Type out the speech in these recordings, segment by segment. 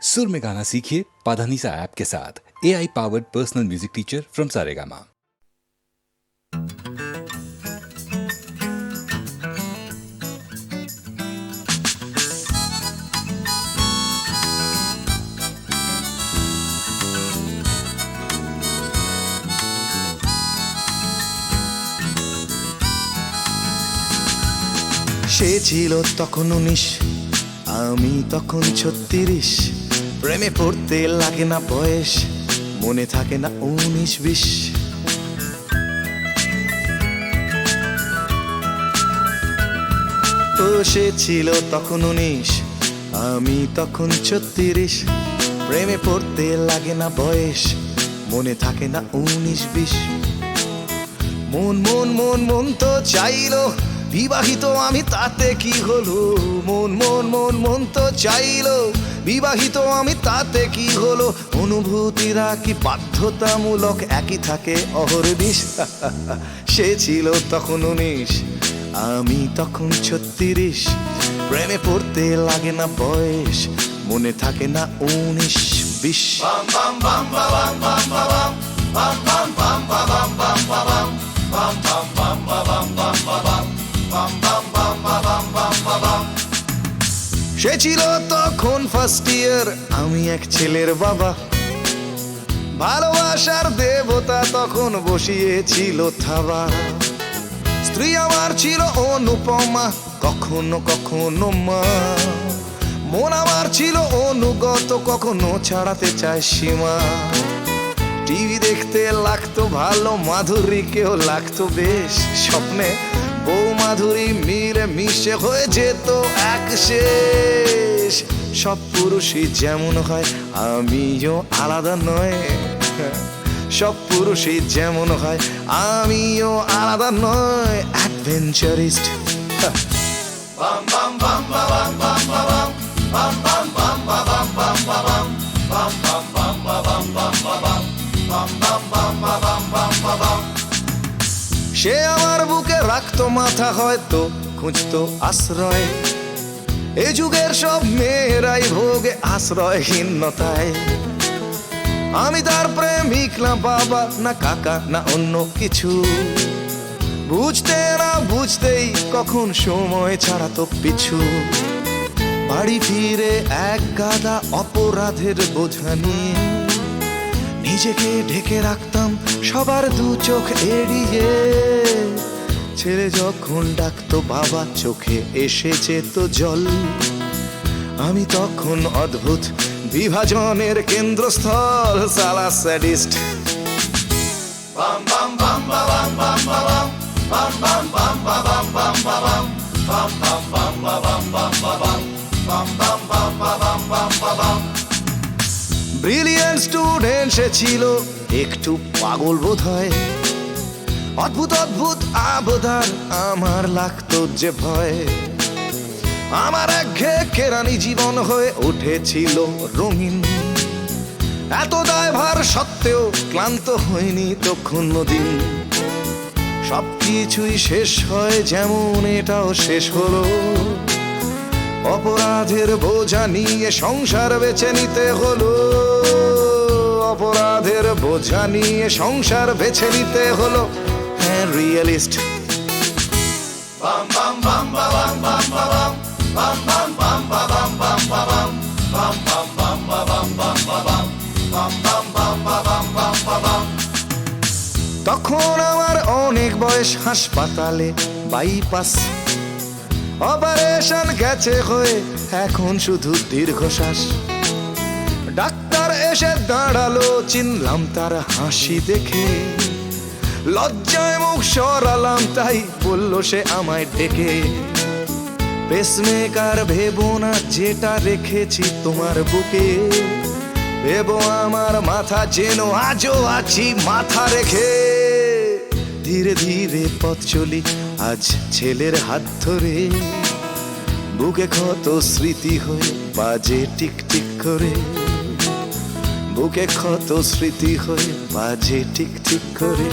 सुर में गाना सीखिए पाधानीसा ऐप के साथ। AI powered personal music teacher from Saregama. সে ছিল তখন 19, আমি তখন 36। প্রেমে পড়তে লাগে না বয়স, মনে থাকে না 19-20। তো সে ছিল তখন 19, আমি তখন 36। প্রেমে পড়তে লাগে না বয়স, মনে থাকে না 19-20। মন মন মন মন তো চাইলো বিবাহিত আমি, তাতে কি হলো? মন মন মন মন তো চাইলো বিবাহিত আমি, তাতে কি হলো? অনুভূতিরা কি বাধ্যতামূলক একই থাকে অহর্নিশ? সে ছিল তখন 19, আমি তখন 36। প্রেমে পড়তে লাগে না বয়স, মনে থাকে না 19-20। সে ছিল তখন ফার্স্ট ইয়ার, আমি এক ছেলের বাবা। ভালোবাসার দেবতা তখন বসিয়েছিল থাবা। স্ত্রী আমার ছিল অনুপমা, কখনো কখনো মা। মন আমার ছিল অনুগত, কখনো ছাড়াতে চায় সীমা। টিভি দেখতে লাগতো ভালো, মাধুরীকেও লাগতো বেশ। স্বপ্নে বউ মাধুরী মিলে মিশে হয়ে যেত এক শেষ। সব পুরুষই যেমন হয়, আমিও আলাদা নয়। সব পুরুষই যেমন হয়, আমিও আলাদা নয়। অ্যাডভেঞ্চারিস্ট। সে আমার বুকে রাখতো মাথা, হয়তো খুঁজতো আশ্রয়। এ যুগের সব মেয়েরাই ভোগে আশ্রয়হীনতায়। আমি তার প্রেমিক না বাবা, না কাকা, না অন্য কিছু। বুঝতে না বুঝতেই কখন সময় ছাড়াতো পিছু। বাড়ি ফিরে এক গাদা অপরাধের বোঝা নিয়ে নিজেকে ঢেকে রাখতাম সবার দু চোখ এড়িয়ে। ছেলে যখন ডাকতো বাবা, চোখে এসে যেত জল। আমি তখন অদ্ভুত বিভাজনের কেন্দ্রস্থল, সালা স্যাডিস্ট। ব্রিলিয়েন্ট স্টুডেন্ট সে ছিল, একটু পাগল বোধ হয়। অদ্ভুত অদ্ভুত আবদার, আমার লাগতো যে ভয়। আমার একঘেয়ে কেরানি জীবন হয়ে উঠেছিল রঙিন। এত দায়ভার সত্ত্বেও ক্লান্ত হয়নি তো কোনদিন। সবকিছুই শেষ হয় যেমন এটাও শেষ হলো। অপরাধের বোঝা নিয়ে সংসার বেছে নিতে হলো। অপরাধের বোঝা নিয়ে সংসার বেছে নিতে হলো। হ্যাঁ, রিয়েলিস্ট। তখন আমার অনেক বয়স, হাসপাতালে বাইপাস। অপারেশন গেছে হয়ে, এখন শুধু দীর্ঘশ্বাস। ডাক্তার এসে দাঁড়ালো, চিনলাম তার হাসি দেখে। লজ্জায় মুখ সরালাম, তাই বলল সে আমায় ডেকে। পেসমেকার ভেবো না, যেটা রেখেছি তোমার বুকে। ভেবো আমার মাথা, যেন আজও আছি মাথা রেখে। ধীরে ধীরে পথ চলি আজ ছেলের হাত ধরে। বুকে ক্ষত স্মৃতি হয়ে বাজে টিক টিক করে। বুকে ক্ষত স্মৃতি হয়ে বাজে টিক টিক করে।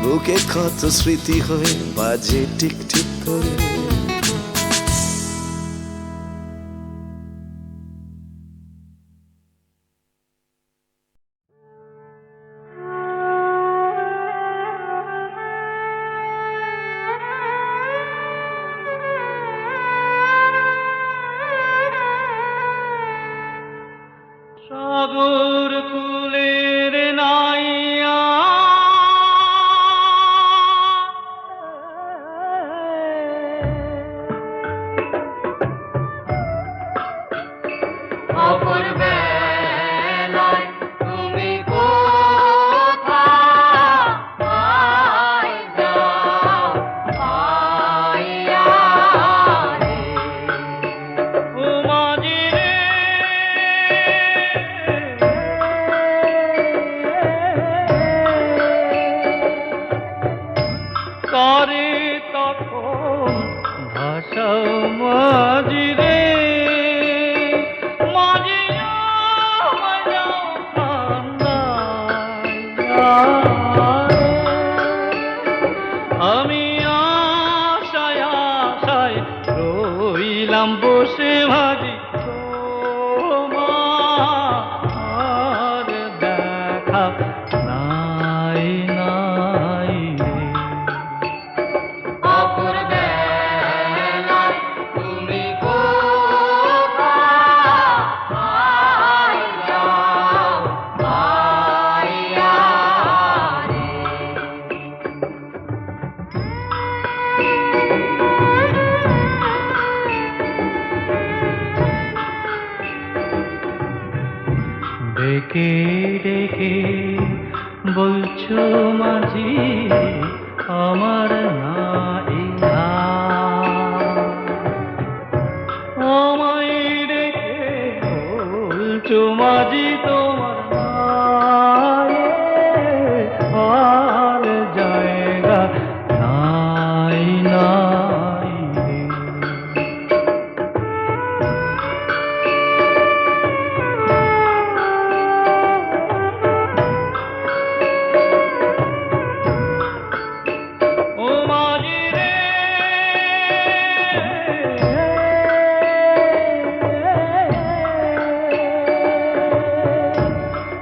বুকে ক্ষত স্মৃতি হয়ে বাজে টিক টিক করে। সাগর কুলের নাইয়া অপর বেলায় তুমি কোথায় যাও আইয়া রে ও মাঝি রে করে তখন ভাষাও মাঝি রে মাঝি আমায় যাও ঠান্ডায়। আমি আশায় আশায় রইলাম বসে ভাজি তোমার দেখা নাই নাই রে অপর বেলায় তুমি কোথায় যাও আইয়া রে ডেকে ডেকে বলছো মাঝি আমার নাই আমায় ডেকে বলছো মাঝি তোমার নাই আর জায়গা নাই নাই রে ও মাঝি রে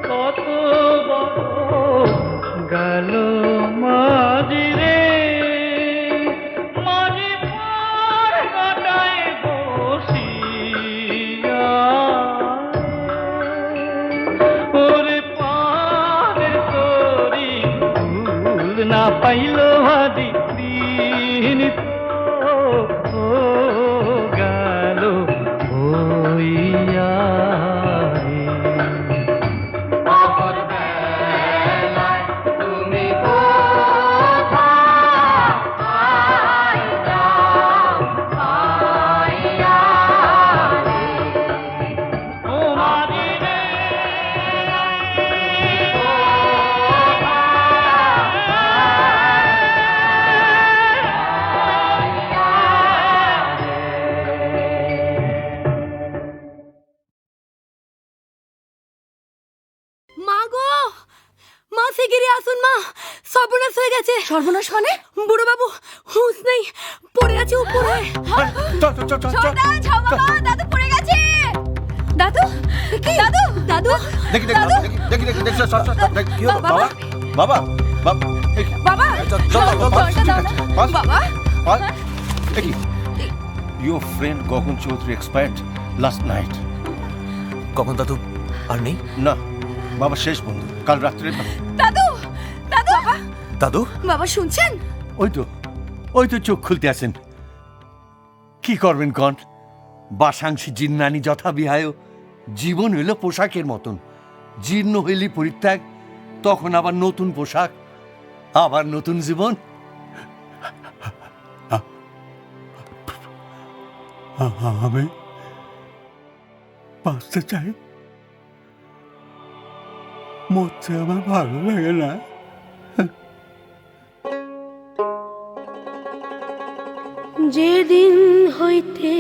কত বড় গেল মাঝি রে মাঝি পার কাটায় বসিয়া ওরে পারে তোরি ভুল না পাইল ভাজি দিন তো গেল হইয়া রে অপর বেলায় তুমি কোথায় যাও আইয়া রে ও মাঝি রে মা গো, মা শিগগিরি আসুন মা, সর্বনাশ হয়ে গেছে। সর্বনাশ মানে? বুড়ো বাবু হুঁশ নেই, পড়ে আছে উপরে। দাদু পড়ে গেছে। দাদু দাদু দাদু দেখি দেখি দাদু, দেখি দেখি দেখি সব সব সব কি হলো বাবা বাবা বাবা বাবা বাবা দেখি your friend Gagan Chowdhury expired last night কখন দাদু আর নেই? না বাবা শেষ বন্ধু কাল রাত্রে দাদু দাদু দাদু বাবা শুনছেন? ওই তো চোখ খুলতে আছেন। কি করবেন কন? বাসাংশী জিন্নানি যথা বিহায় জীবন হইল পোশাকের মতন, জীর্ণ হইলি পরিত্যাগ, তখন আবার নতুন পোশাক, আবার নতুন জীবন। আমি বাঁচতে চাই, মরতে আমার ভালো লাগে না। যেদিন হইতে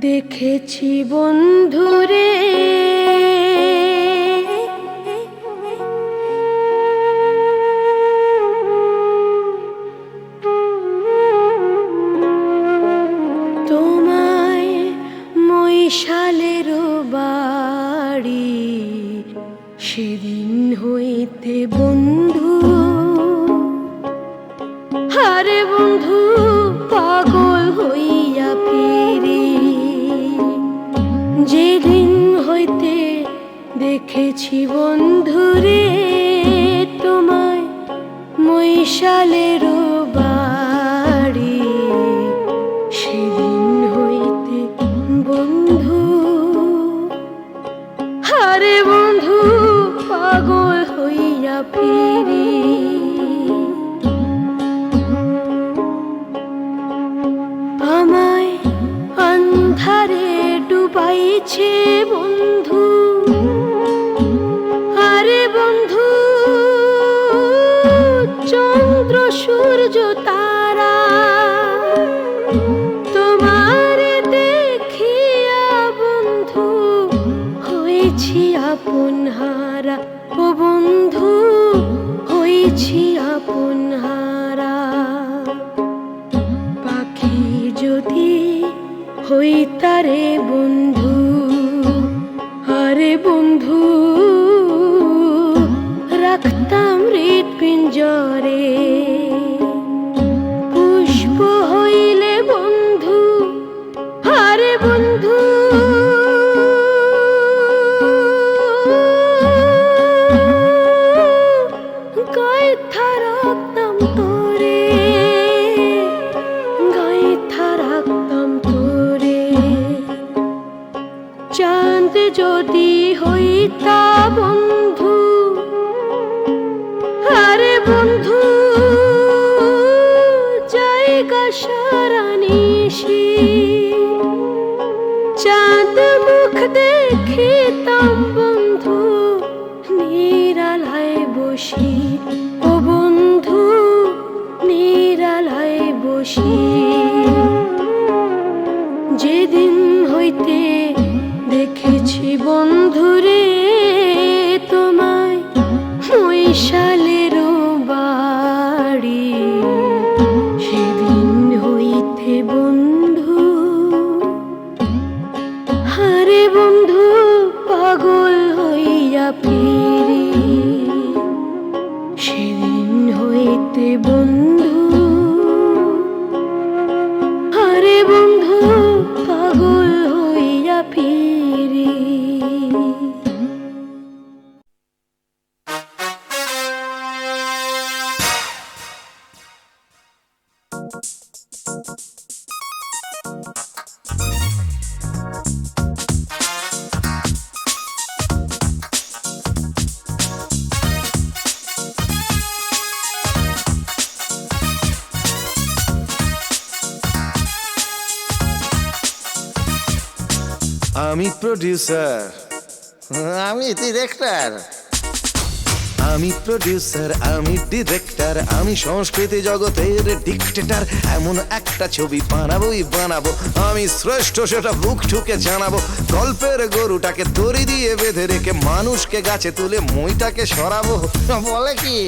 দেখেছি বন্ধুরে, তোমায় মহিষালের বাড়ি, সেদিন হইতে বন্ধু, আরে বন্ধু পাগল হইয়া ফিরি, যেদিন হইতে দেখেছি বন্ধুরে তোমায় মৈশালেরও বাড়ি সেদিন হইতে বন্ধু হারে বন্ধু পাগল হইয়া ফিরি আমায় অন্ধারে ডুবাইছে বন্ধু আরে বন্ধু চন্দ্র সূর্য তারা তোমারে দেখিয়া বন্ধু হয়েছি আপন হারা ও বন্ধু হয়েছি আপন হারা পাখি যদি হইতারে বন্ধু আরে বন্ধু রাখতাম হৃৎপিঞ্জরে পুষ্প হইলে বন্ধু আরে বন্ধু গাইথা রাখতাম তোরে গাইথা রাখতাম তোরে চাঁদ যদি হইতা বন্ধু আরে বন্ধু জায়গা সারা নিশি চাঁদ মুখ দেখিতাম বন্ধু নিরালায় বসি ও বন্ধু নিরালায় বসি যেদিন হইতে দেখেছি বন্ধুরে তোমায় মৈশালেরও বাড়ি সেদিন হইতে বন্ধু হারে বন্ধু পাগল হইয়া ফিরি সেদিন হইতে বন্ধু আরে বন্ধু পাগল হইয়া ফিরি আমি প্রডিউসার আমি ডিরেক্টর। আমি প্রডিউসার আমি ডিরেক্টর আমি সংস্কৃতি জগতের ডিক্টেটর এমন একটা ছবি বানাবোই বানাবো আমি শ্রেষ্ঠ সেটা বুক ঠুকে জানাবো গল্পের গরুটাকে দড়ি দিয়ে বেঁধে রেখে মানুষকে গাছে তুলে মইটাকে সরাবো বলে কি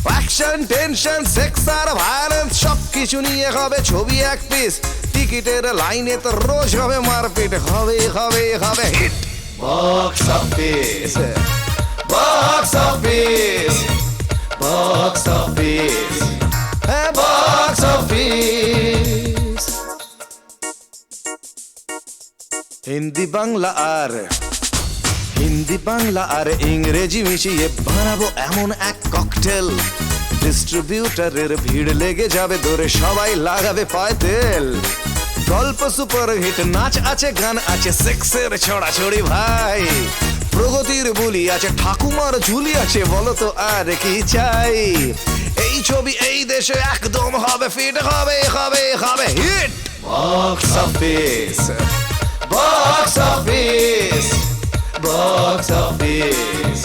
অ্যাকশন টেনশন সেক্স আর ভায়োলেন্স সব কিছু নিয়ে হবে ছবি এক পিস টিকিটের লাইনে তো রোজ হবে মারপিট হবে হবে হবে hit box office box office box office হ্যাঁ বক্স অফিস হিন্দি বাংলা আর ইংরেজি মিশিয়ে বানাবো এমন এক ককটেল ডিস্ট্রিবিউটারের ভিড় লেগে যাবে ধরে সবাই লাগাবে পায় তেল গল্প সুপার হিট নাচ আছে গান আছে সেক্সের ছড়াছড়ি ভাই প্রগতির বুলি আছে ঠাকুমার ঝুলি আছে বলো তো আর কি চাই এই ছবি এই দেশে একদম হবে ফিট হবে হবে হবে hit box office box office box office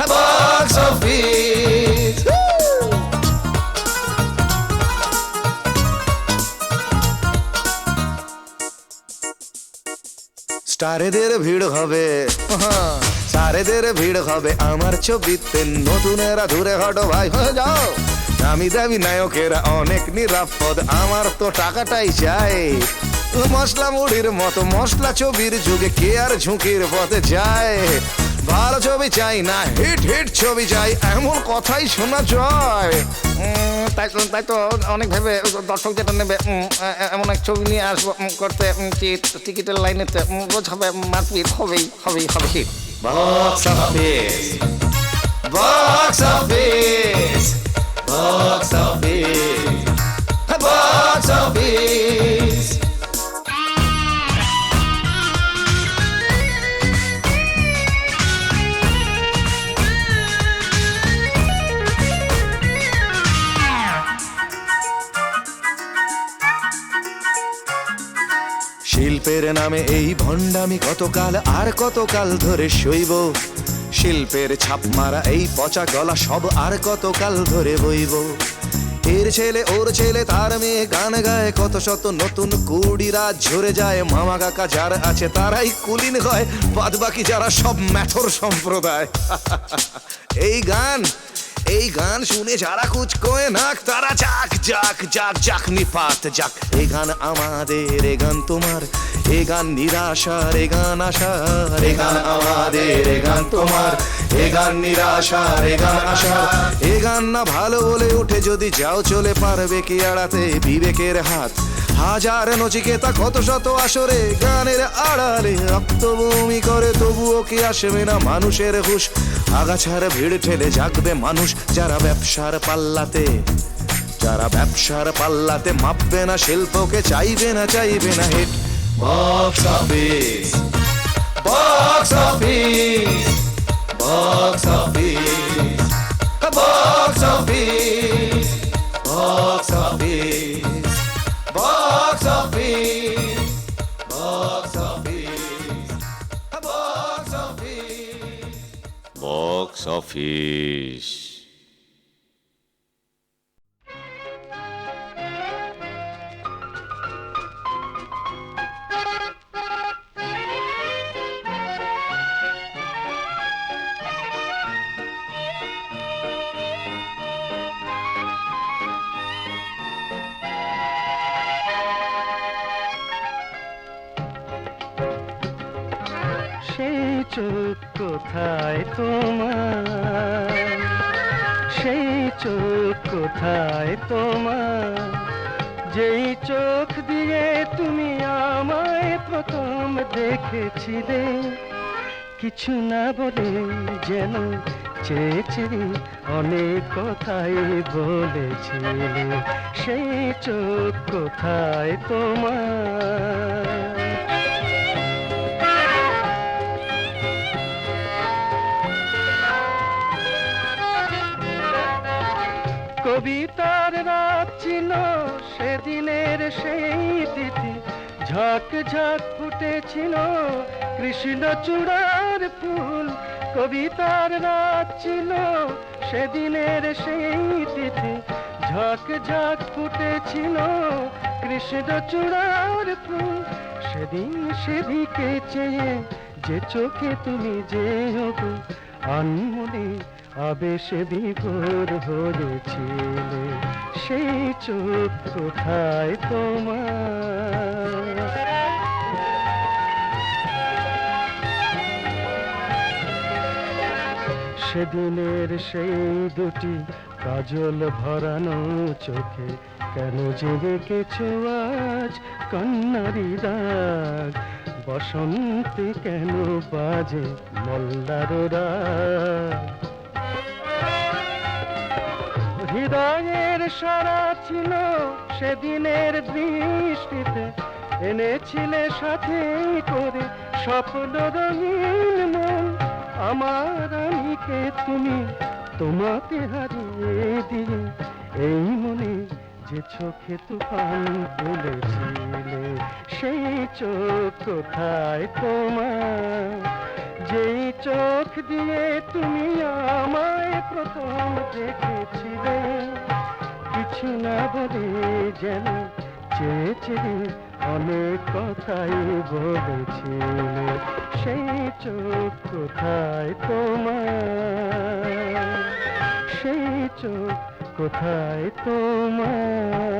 box office স্টারেদের ভিড় হবে স্টারেদের ভিড় হবে আমার ছবিতে নতুনেরা দূরে হটো ভাই হয়ে যাও নামি দামি নায়কেরা অনেক নিরাপদ আমার তো টাকাটাই চাই মশলা মুড়ির মতো মশলা ছবির যুগে কে আর ঝুঁকির পথে যায় ভালো ছবি চাই না হিট হিট ছবি চাই এমন কথাই শোনা যায় তাই তাই তো অনেক ভেবে দর্শক যেটা নেবে এমন এক ছবি নিয়ে আসবো করতে টিকিটের লাইনেতে রোজ হবে মারপিট হবেই হবেই হবে hit box office box office box office box office শিল্পের নামে এই ভণ্ডামি কতকাল আর কতকাল ধরে সইব শিল্পের ছাপ মারা এই পচা গলা সব আর কতকাল ধরে বইব এর ছেলে ওর ছেলে তার মেয়ে গান গায় কত শত নতুন কুড়িরা ঝরে যায় মামা কাকা যার আছে তারাই কুলিন হয় বাদ বাকি যারা সব ম্যাথর সম্প্রদায় এই গান শুনে যারা কুচকোয় নাক তারা যাক যাক যাক যাক নিপাত যাক এই গান আমাদের এ গান তোমার এ গান নিরাশার এ গান আশার এ গান আমাদের এ গান তোমার এ গান নিরাশার এ গান আশার এ গান না ভালো বলে উঠে যদি যাও চলে পারবে কি এড়াতে বিবেকের হাত হাজার নচিকেতা কত শত আসরে গানের আড়ালে রক্তভূমি করে তবুও কি আসবে না মানুষের হুশ আগাছার ভিড় ঠেলে জাগবে মানুষ যারা ব্যবসার পাল্লাতে মাপবে না শিল্পকে চাইবে না hit box office box office box office box office box office box office box office box office box office. সেই চোখ কোথায় তোমার, সেই চোখ কোথায় তোমার, যেই চোখ দিয়ে তুমি আমায় প্রথম দেখেছিলে, কিছু না বলে যেন চেয়ে চেয়ে অনেক কথাই বলেছিলে। সেই চোখ কোথায় তোমার? কবিতার রাত ছিল সেদিনের সেই তিথি, ঝাঁক ঝাঁক ফুটেছিল কৃষ্ণচূড়ার ফুল। কবিতার রাত ছিল সেদিনের সেই তিথি, ঝাঁক ঝাঁক ফুটেছিল কৃষ্ণচূড়ার ফুল। সেদিন সেদিকে চেয়ে যে চোখে তুমি যেও গো আনমনে আবেশে বিভোর হয়েছিলে, সেই চোখ কোথায় তোমার? সেদিনের সেই দুটি কাজল ভরানো চোখে কেন জেগেছো আজ কান্নারি দাগ? বসন্তে কেন বাজে মল্লার রাগ? হৃদয়ের সারা ছিল সেদিনের দৃষ্টিতে, এনেছিলে সাথে করে স্বপ্ন রঙিন মন। আমার আমিকে তুমি তোমাকে হারিয়ে দিয়ে এই মনে যে চোখে তুফান তুলেছিলে, সেই চোখ কোথায় তোমার? যেই চোখ দিয়ে তুমি আমায় প্রথম দেখেছিলে, কিছু না বলে যেন চেয়ে চেয়ে অনেক কথাই বলেছিলে, সেই চোখ কোথায় তোমার? সেই চোখ কোথায় তোমার?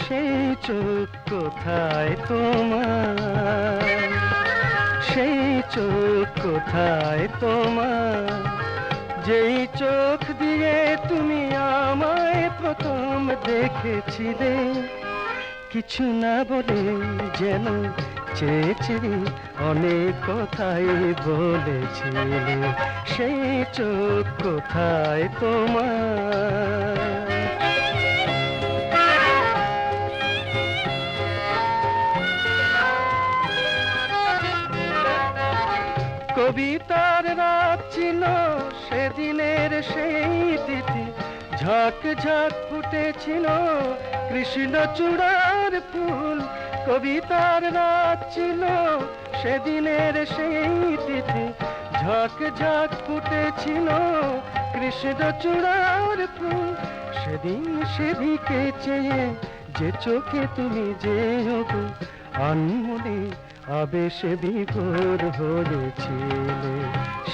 সেই চোখ কোথায় তোমার, সেই চোখ কোথায় তোমার, যেই চোখ দিয়ে তুমি আমায় প্রথম দেখেছিলে, কিছু না বলে যেন চেয়ে চেয়ে অনেক কথাই বলেছিলে, সেই চোখ কোথায় তোমার। কবিতার রাত ছিল সেদিনের সেই তিথি, ঝাঁক ঝাঁক ফুটেছিল কৃষ্ণচূড়ার ফুল। কবিতার রাত ছিল সেদিনের সেই তিথি, ঝাঁক ঝাঁক ফুটেছিল কৃষ্ণচূড়ার ফুল। সেদিন সেদিকে চেয়ে যে চোখে তুমি যেও গো আনমনে আবেশে বিভোর হয়েছিলে,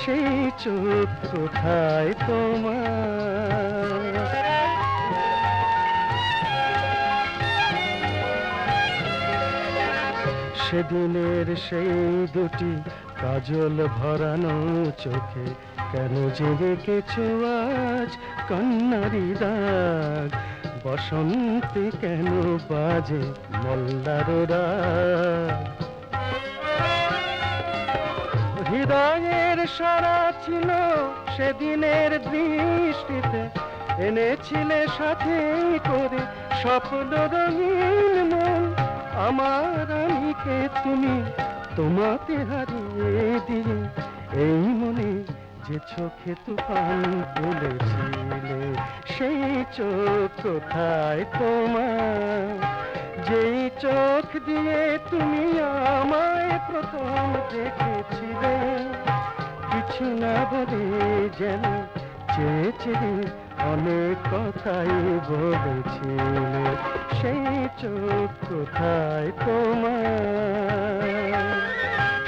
সেই চোখ কোথায় তোমার। সেদিনের সেই দুটি কাজল ভরানো চোখে কেন যে রেখেছো আজ কান্নারি দাগ, বসন্তে কেন বাজে মল্লার রাগ। হৃদয়ের সারা ছিল সেদিনের দৃষ্টিতে, এনেছিলে সাথে করে স্বপ্ন রঙিন মন। আমার আমিকে তুমি তোমাতে হারিয়ে দিয়ে, এই মনে যে চোখে তুফান তুলেছিলে, সেই চোখ কোথায় তোমার, যেই চোখ দিয়ে তুমি আমায় প্রথম দেখেছিলে, কিছু না বলে যেন চেয়ে চেয়ে অনেক কথাই বলেছিলে, সেই চোখ কোথায় তোমার,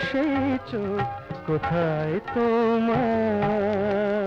সেই চোখ কোথায় তোমার।